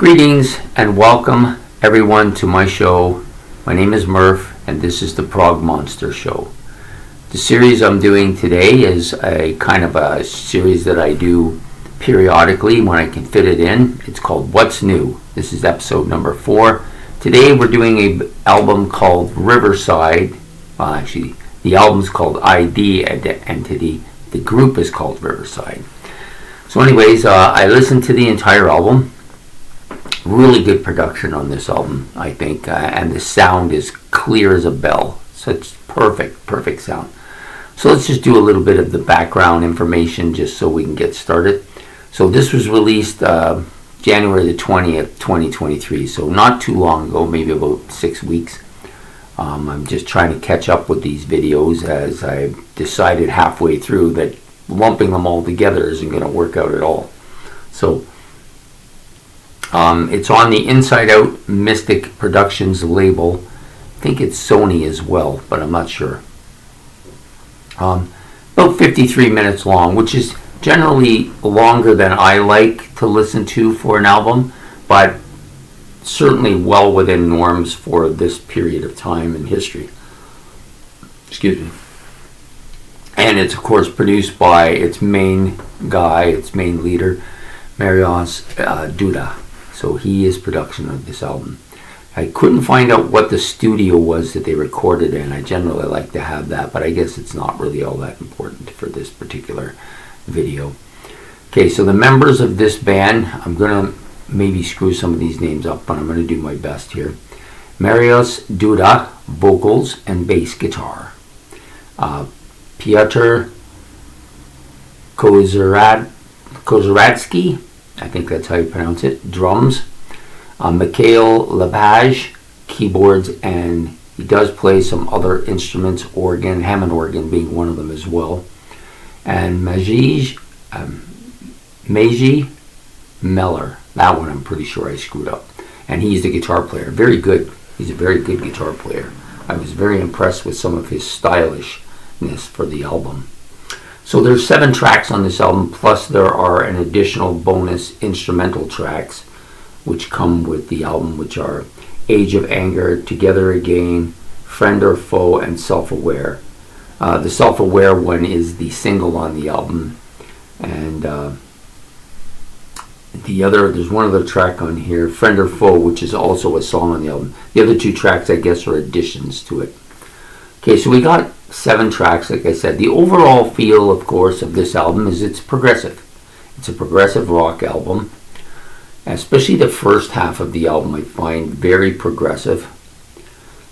Greetings and welcome everyone to my show. My name is Murph and this is the Prog Monster Show. The series I'm doing today is a kind of a series that I do periodically when I can fit it in. It's called What's New. This is episode number 4. Today we're doing an album called Riverside. Well, actually, the album's called ID Entity. The group is called Riverside. So anyways, I listened to the entire album. Really good production on this album, I think, and the sound is clear as a bell. So it's perfect sound. So let's just do a little bit of the background information just so we can get started. So this was released January the 20th, 2023, so not too long ago, maybe about 6 weeks. I'm just trying to catch up with these videos as I decided halfway through that lumping them all together isn't going to work out at all. So it's on the Inside Out Mystic Productions label. I think it's Sony as well, but I'm not sure. About 53 minutes long, which is generally longer than I like to listen to for an album, but certainly well within norms for this period of time in history. Excuse me. And it's, of course, produced by its main guy, its main leader, Marios Duda. So he is production of this album. I couldn't find out what the studio was that they recorded in. I generally like to have that, but I guess it's not really all that important for this particular video. Okay, so the members of this band, I'm going to maybe screw some of these names up, but I'm going to do my best here. Marios Duda, vocals and bass guitar. Piotr Kozeradsky, I think that's how you pronounce it, drums. Mikhail Lepage, keyboards, and he does play some other instruments, organ, Hammond organ being one of them as well. And Maciej Meller, that one I'm pretty sure I screwed up. And he's the guitar player, very good. He's a very good guitar player. I was very impressed with some of his stylishness for the album. So there's 7 tracks on this album, plus there are an additional bonus instrumental tracks which come with the album, which are Age of Anger, Together Again, Friend or Foe, and Self-Aware. The Self-Aware one is the single on the album, and there's one other track on here, Friend or Foe, which is also a song on the album. The other 2 tracks, I guess, are additions to it. Okay, so we got 7 tracks, like I said. The overall feel, of course, of this album is it's progressive. It's a progressive rock album. Especially the first half of the album I find very progressive.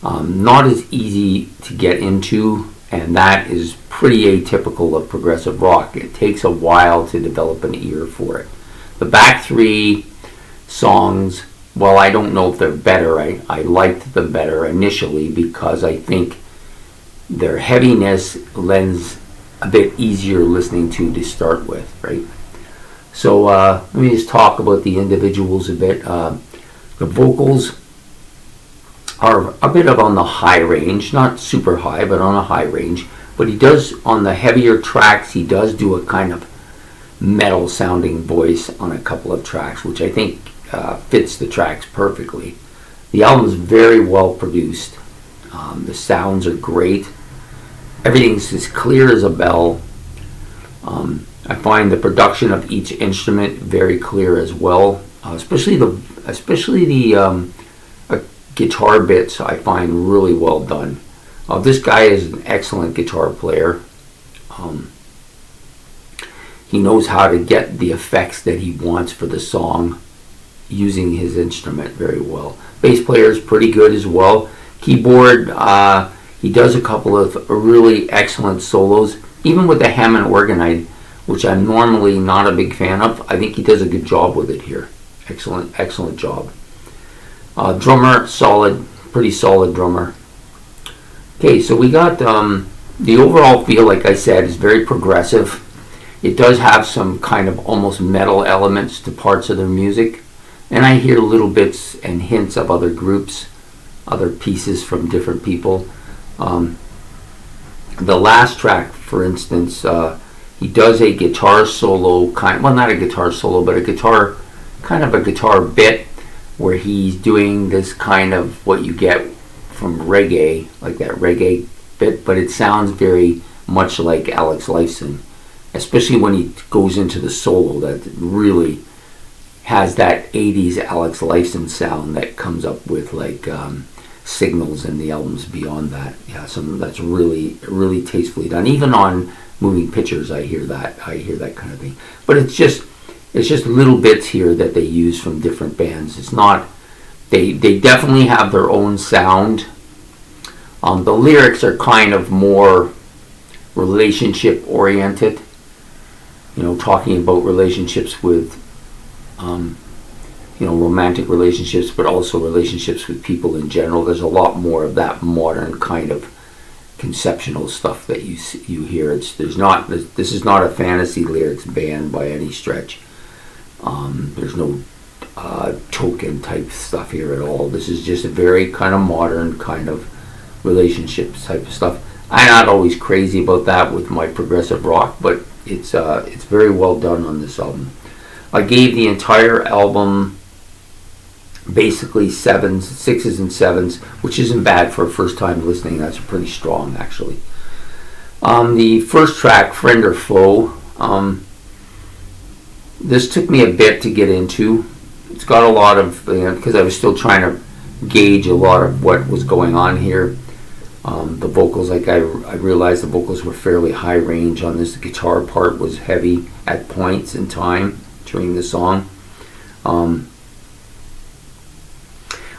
Not as easy to get into, and that is pretty atypical of progressive rock. It takes a while to develop an ear for it. The back 3 songs, well, I don't know if they're better. I liked them better initially because I think their heaviness lends a bit easier listening to start with, right? So let me just talk about the individuals a bit. The vocals are a bit of on the high range, not super high, but on a high range. But he does, on the heavier tracks, he does do a kind of metal sounding voice on a couple of tracks, which I think fits the tracks perfectly. The album is very well produced. The sounds are great. Everything's as clear as a bell. I find the production of each instrument very clear as well, especially the guitar bits I find really well done. This guy is an excellent guitar player. He knows how to get the effects that he wants for the song using his instrument very well. Bass player is pretty good as well. Keyboard, he does a couple of really excellent solos. Even with the Hammond organ, which I'm normally not a big fan of, I think he does a good job with it here. Excellent job. Drummer, pretty solid drummer. Okay, so we got the overall feel, like I said, is very progressive. It does have some kind of almost metal elements to parts of their music, and I hear little bits and hints of other groups, other pieces from different people. The last track, for instance, he does a guitar solo, well, not a guitar solo, but a guitar bit where he's doing this kind of what you get from reggae, like that reggae bit, but it sounds very much like Alex Lifeson, especially when he goes into the solo. That really has that 80s Alex Lifeson sound that comes up with like Signals and the albums beyond that. Yeah, that's really tastefully done. Even on Moving Pictures, I hear that kind of thing. But it's just little bits here that they use from different bands. It's not, they definitely have their own sound. The lyrics are kind of more relationship oriented, talking about relationships with, romantic relationships, but also relationships with people in general. There's a lot more of that modern kind of conceptual stuff that you hear. This is not a fantasy lyrics band by any stretch. There's no token type stuff here at all. This is just a very kind of modern kind of relationships type of stuff. I'm not always crazy about that with my progressive rock, but it's very well done on this album. I gave the entire album basically 7s, 6s and 7s, which isn't bad for a first time listening. That's pretty strong actually. The first track, Friend or Foe, this took me a bit to get into. It's got a lot of, because I was still trying to gauge a lot of what was going on here. The vocals, I realized the vocals were fairly high range on this. The guitar part was heavy at points in time during the song.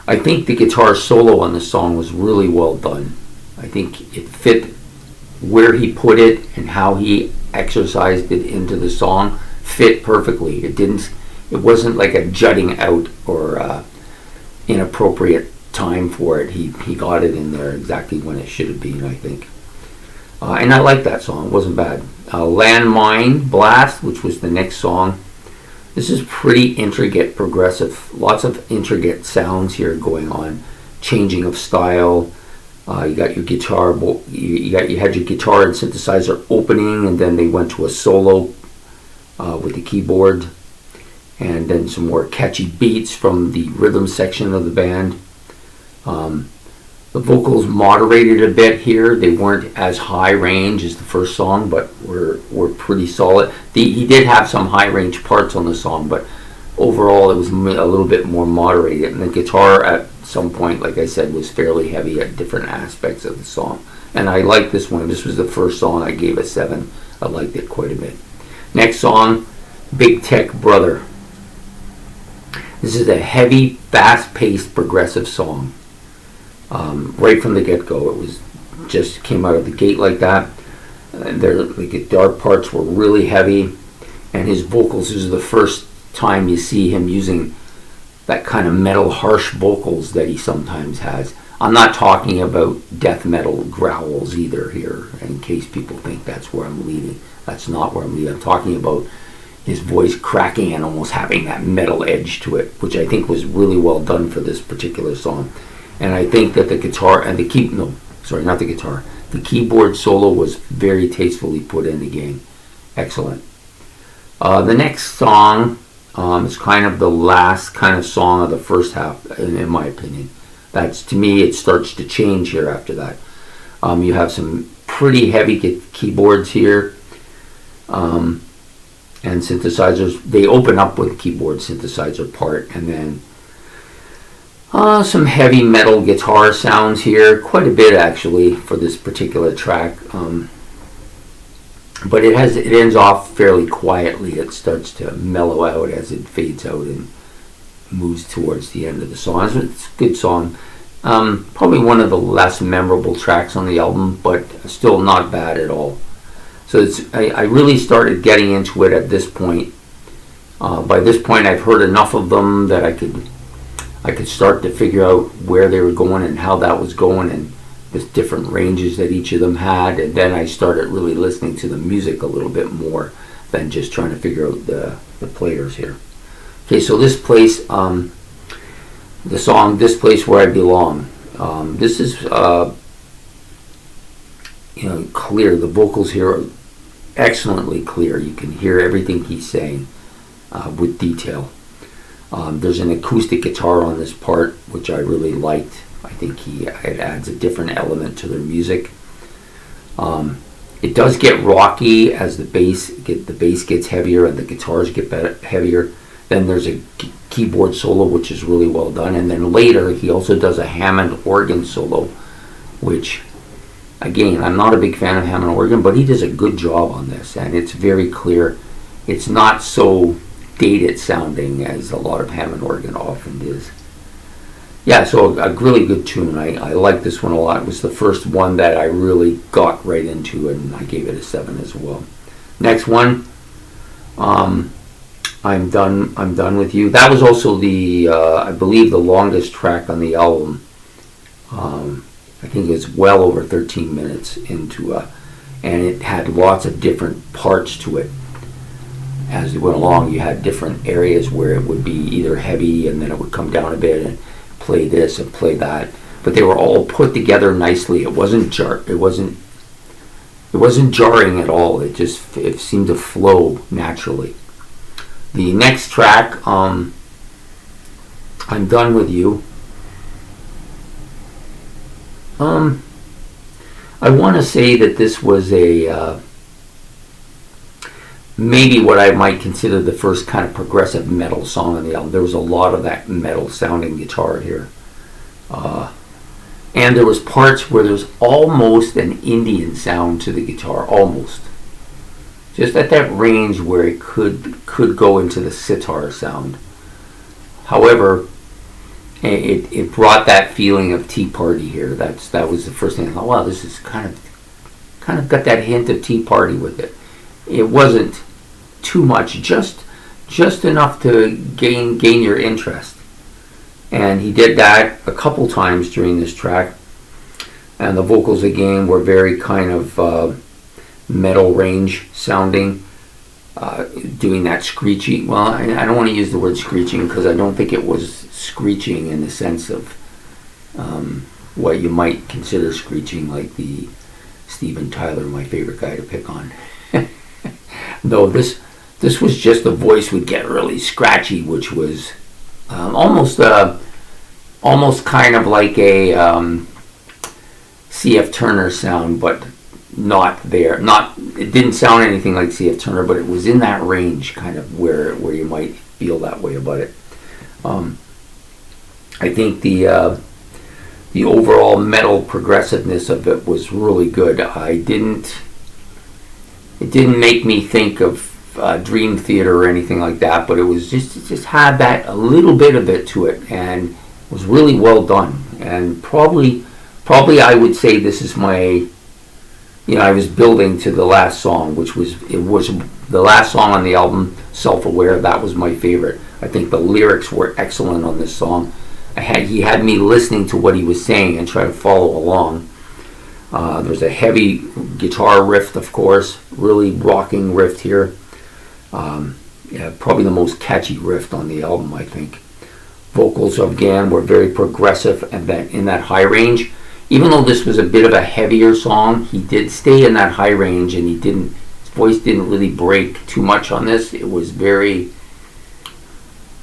I think the guitar solo on the song was really well done. I think it fit where he put it and how he exercised it into the song. Fit perfectly. It wasn't like a jutting out or inappropriate time for it. He got it in there exactly when it should have been, I think. And I like that song. It wasn't bad. Landmine Blast, which was the next song. This is pretty intricate, progressive. Lots of intricate sounds here going on. Changing of style. You got your guitar. You had your guitar and synthesizer opening, and then they went to a solo with the keyboard, and then some more catchy beats from the rhythm section of the band. The vocals moderated a bit here. They weren't as high range as the first song, but were pretty solid. He did have some high range parts on the song, but overall it was a little bit more moderated. And the guitar at some point, like I said, was fairly heavy at different aspects of the song. And I liked this one. This was the first song I gave a 7. I liked it quite a bit. Next song, Big Tech Brother. This is a heavy, fast-paced, progressive song. Right from the get-go, it was just came out of the gate like that. And the guitar parts were really heavy, and his vocals. This is the first time you see him using that kind of metal, harsh vocals that he sometimes has. I'm not talking about death metal growls either here, in case people think that's where I'm leading. That's not where I'm leading. I'm talking about his voice cracking and almost having that metal edge to it, which I think was really well done for this particular song. And I think that the guitar and the keyboard solo was very tastefully put in again. Excellent. The next song is kind of the last kind of song of the first half, in my opinion. That's, to me, it starts to change here after that. You have some pretty heavy keyboards here, and synthesizers. They open up with the keyboard synthesizer part, and then some heavy metal guitar sounds here, quite a bit actually for this particular track. But it ends off fairly quietly. It starts to mellow out as it fades out and moves towards the end of the song. It's a good song. Probably one of the less memorable tracks on the album, but still not bad at all. So I really started getting into it at this point. By this point, I've heard enough of them that I could start to figure out where they were going and how that was going, and the different ranges that each of them had. And then I started really listening to the music a little bit more than just trying to figure out the players here. Okay, so this place, the song "This Place Where I Belong." This is clear. The vocals here are excellently clear. You can hear everything he's saying with detail. There's an acoustic guitar on this part, which I really liked. I think it adds a different element to their music. It does get rocky as the bass gets heavier and the guitars get heavier. Then there's a keyboard solo, which is really well done. And then later, he also does a Hammond organ solo, which, again, I'm not a big fan of Hammond organ, but he does a good job on this. And it's very clear. It's not so dated sounding as a lot of Hammond organ often is. Yeah, so a really good tune. I like this one a lot. It was the first one that I really got right into, and I gave it a 7 as well. Next one, I'm done with you. That was also the I believe the longest track on the album. I think it was well over 13 minutes into and it had lots of different parts to it. As it went along, you had different areas where it would be either heavy and then it would come down a bit and play this and play that, but they were all put together nicely. It wasn't jarring at all. It seemed to flow naturally. The next track, I'm Done With You. I want to say that this was a maybe what I might consider the first kind of progressive metal song on the album. There was a lot of that metal sounding guitar here. And there was parts where there's almost an Indian sound to the guitar, almost. Just at that range where it could go into the sitar sound. However, it brought that feeling of Tea Party here. That was the first thing I thought, wow, this is kind of got that hint of Tea Party with it. It wasn't too much, just enough to gain your interest. And he did that a couple times during this track. And the vocals again were very kind of metal range sounding, doing that screechy. Well, I don't want to use the word screeching because I don't think it was screeching in the sense of what you might consider screeching, like the Steven Tyler, my favorite guy to pick on. No, this was just the voice would get really scratchy, which was almost kind of like a C.F. Turner sound, but not there. It didn't sound anything like C.F. Turner, but it was in that range, kind of where you might feel that way about it. I think the overall metal progressiveness of it was really good. It didn't make me think of Dream Theater or anything like that, but it was it just had that a little bit of it to it, and was really well done. And probably I would say this is my, I was building to the last song, which was the last song on the album, Self-Aware. That was my favorite. I think the lyrics were excellent on this song. He had me listening to what he was saying and try to follow along. There's a heavy guitar riff, of course, really rocking riff here. Probably the most catchy riff on the album, I think. Vocals again were very progressive and then in that high range. Even though this was a bit of a heavier song, he did stay in that high range, and his voice didn't really break too much on this. It was very,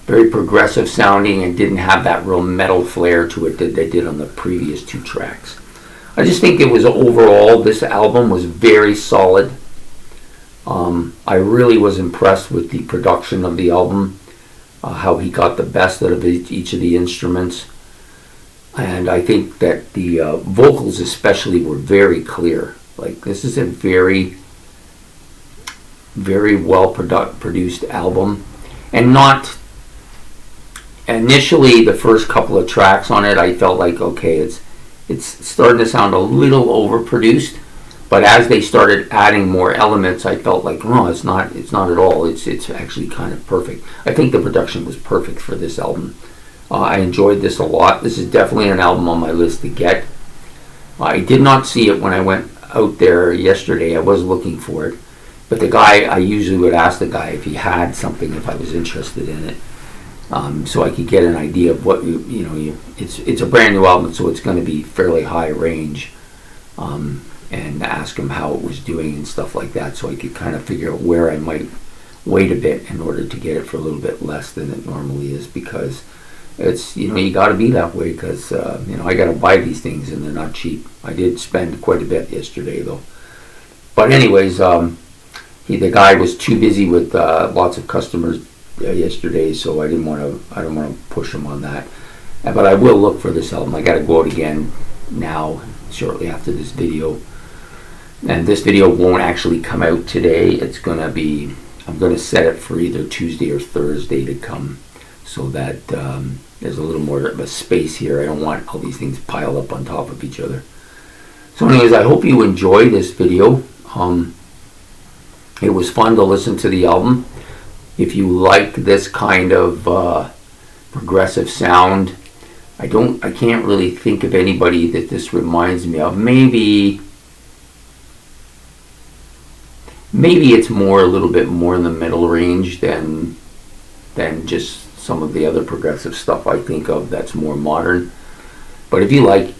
very progressive sounding and didn't have that real metal flair to it that they did on the previous two tracks. I just think it was overall, this album was very solid. I really was impressed with the production of the album, how he got the best out of each of the instruments. And I think that the vocals especially were very clear. Like, this is a very, very well produced album. And not, initially the first couple of tracks on it, I felt like, okay, it's starting to sound a little overproduced. But as they started adding more elements, I felt like, no, it's not at all. It's actually kind of perfect. I think the production was perfect for this album. I enjoyed this a lot. This is definitely an album on my list to get. I did not see it when I went out there yesterday. I was looking for it. But I usually would ask the guy if he had something, if I was interested in it. So I could get an idea of what, it's a brand new album, so it's going to be fairly high range. And ask him how it was doing and stuff like that, so I could kind of figure out where I might wait a bit in order to get it for a little bit less than it normally is, because it's, you got to be that way, because I got to buy these things and they're not cheap. I did spend quite a bit yesterday though. But anyways, the guy was too busy with lots of customers yesterday, so I don't want to push him on that. But I will look for this album. I got to go out again now, shortly after this video. And this video won't actually come out today. It's going to be, I'm going to set it for either Tuesday or Thursday to come, so that there's a little more of a space here. I don't want all these things piled up on top of each other. So anyways, I hope you enjoy this video. It was fun to listen to the album. If you like this kind of progressive sound, I can't really think of anybody that this reminds me of. Maybe it's a little bit more in the middle range than just some of the other progressive stuff I think of that's more modern. But if you like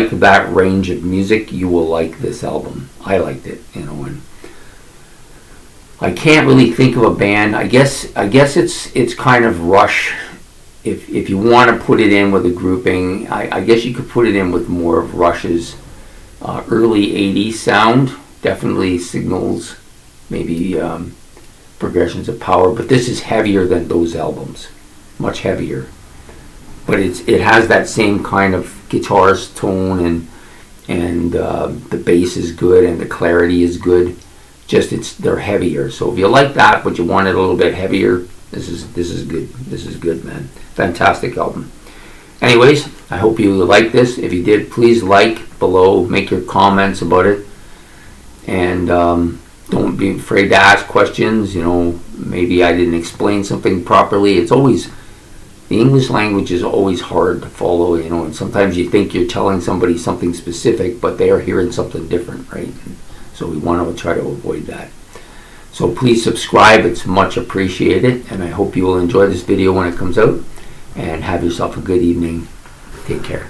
that range of music, you will like this album. I liked it, and I can't really think of a band. I guess it's kind of Rush. If you want to put it in with a grouping, I guess you could put it in with more of Rush's early 80s sound. Definitely Signals, maybe Progressions of Power, but this is heavier than those albums, much heavier. But it has that same kind of guitarist tone, and the bass is good and the clarity is good. Just they're heavier. So if you like that, but you want it a little bit heavier, this is good. This is good, man. Fantastic album. Anyways, I hope you like this. If you did, please like below, make your comments about it, and don't be afraid to ask questions. Maybe I didn't explain something properly. It's always, the English language is always hard to follow, and sometimes you think you're telling somebody something specific, but they are hearing something different, right? So we want to try to avoid that. So please subscribe, it's much appreciated, and I hope you will enjoy this video when it comes out, and have yourself a good evening. Take care.